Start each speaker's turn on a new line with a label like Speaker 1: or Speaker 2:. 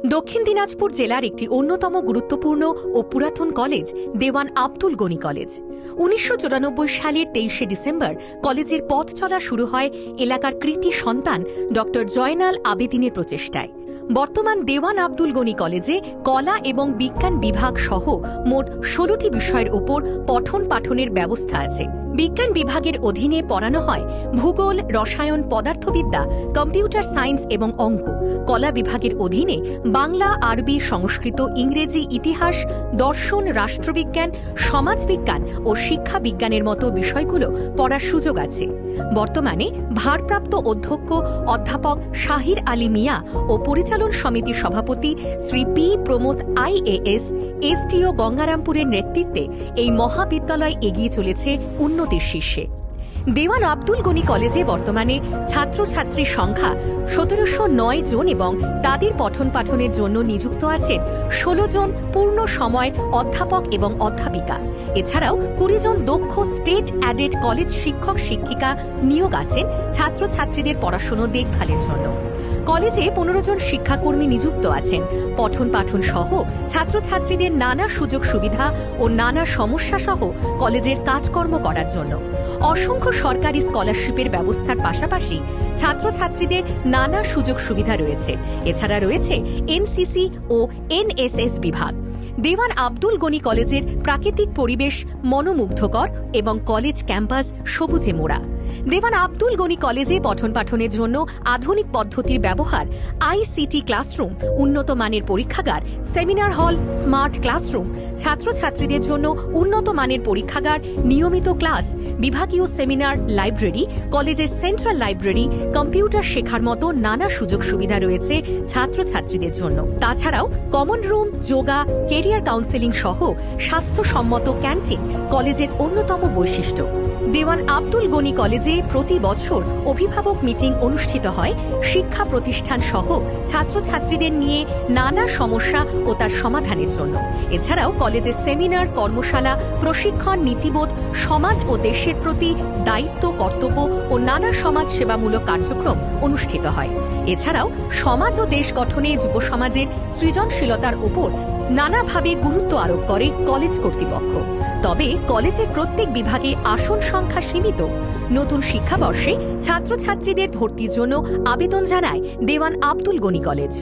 Speaker 1: দক্ষিণ দিনাজপুর জেলার একটি অন্যতম গুরুত্বপূর্ণ ও পুরাতন কলেজ দেওয়ান আব্দুল গনি কলেজ। ১৯৯৪ সালের ২৩শে ডিসেম্বর কলেজের পথ চলা শুরু হয় এলাকার কৃতি সন্তান ড জয়নাল আবেদিনের প্রচেষ্টায়। বর্তমান দেওয়ান আব্দুল গনি কলেজে কলা এবং বিজ্ঞান বিভাগ সহ মোট ১৬টি বিষয়ের ওপর পঠন পাঠনের ব্যবস্থা আছে। বিজ্ঞান বিভাগের অধীনে পড়ানো হয় ভূগোল, রসায়ন, পদার্থবিদ্যা, কম্পিউটার সায়েন্স এবং অঙ্ক। কলা বিভাগের অধীনে বাংলা, আরবি, সংস্কৃত, ইংরেজি, ইতিহাস, দর্শন, রাষ্ট্রবিজ্ঞান, সমাজবিজ্ঞান ও শিক্ষা বিজ্ঞানের মতো বিষয়গুলো পড়ার সুযোগ আছে। বর্তমানে ভারপ্রাপ্ত অধ্যক্ষ অধ্যাপক শাহির আলী মিয়া ও পরিচালন সমিতির সভাপতি Shri P Pramod IAS, STO গঙ্গারামপুরের নেতৃত্বে এই মহাবিদ্যালয় এগিয়ে চলেছে উন্নতির শীর্ষে। দেওয়ান আব্দুল গনি কলেজে বর্তমানে ছাত্রছাত্রীর সংখ্যা ১৭০৯ জন এবং তাদের পঠন পাঠনের জন্য নিযুক্ত আছেন ১৬ জন পূর্ণ সময়ের অধ্যাপক এবং অধ্যাপিকা। এছাড়াও ২০ জন দক্ষ স্টেট অ্যাডেড কলেজ শিক্ষক শিক্ষিকা নিয়োগ আছেন ছাত্রছাত্রীদের পড়াশোনা দেখভালের জন্য। কলেজে ১৫ জন শিক্ষাকর্মী নিযুক্ত আছেন পঠন পাঠন সহ ছাত্রছাত্রীদের নানা সুযোগ সুবিধা ও নানা সমস্যা সহ কলেজের কাজকর্ম করার জন্য। অসংখ্য সরকারি স্কলারশিপের ব্যবস্থার পাশাপাশি ছাত্রছাত্রীদের নানা সুযোগ সুবিধা রয়েছে। এছাড়া রয়েছে NCC ও NSS বিভাগ। দেওয়ান আব্দুল গনি কলেজের প্রাকৃতিক পরিবেশ মনোমুগ্ধকর এবং কলেজ ক্যাম্পাস সবুজে মোড়া। দেওয়ান আব্দুল গনি কলেজে পঠন পাঠনের জন্য আধুনিক পদ্ধতির ব্যবহার, ICT ক্লাসরুম, উন্নত মানের পরীক্ষাগার, সেমিনার হল, স্মার্ট ক্লাসরুম, ছাত্রছাত্রীদের জন্য উন্নত মানের পরীক্ষাগার, নিয়মিত ক্লাস, বিভাগীয় সেমিনার লাইব্রেরি, কলেজের সেন্ট্রাল লাইব্রেরি, কম্পিউটার শেখার মতো নানা সুযোগ সুবিধা রয়েছে ছাত্রছাত্রীদের জন্য। তাছাড়াও common room, yoga, career counselling সহ স্বাস্থ্যসম্মত ক্যান্টিন কলেজের অন্যতম বৈশিষ্ট্য। দেওয়ান আব্দুল গনি কলেজে প্রতি বছর অভিভাবক মিটিং অনুষ্ঠিত হয় শিক্ষা প্রতিষ্ঠান সহ ছাত্রছাত্রীদের নিয়ে নানা সমস্যা ও তার সমাধানের জন্য। এছাড়াও কলেজে সেমিনার, কর্মশালা, প্রশিক্ষণ, নীতিবোধ, সমাজ ও দেশের প্রতি দায়িত্ব, কর্তব্য ও নানা সমাজ সেবামূলক কার্যক্রম অনুষ্ঠিত হয়। এছাড়াও সমাজ ও দেশ গঠনে যুব সমাজের সৃজনশীলতার উপর নানাভাবে গুরুত্ব আরোপ করে কলেজ কর্তৃপক্ষ। তবে কলেজের প্রত্যেক বিভাগে আসন সংখ্যা সীমিত। নতুন শিক্ষাবর্ষে ছাত্রছাত্রীদের ভর্তির জন্য আবেদন জানায় দেওয়ান আব্দুল গনি কলেজ।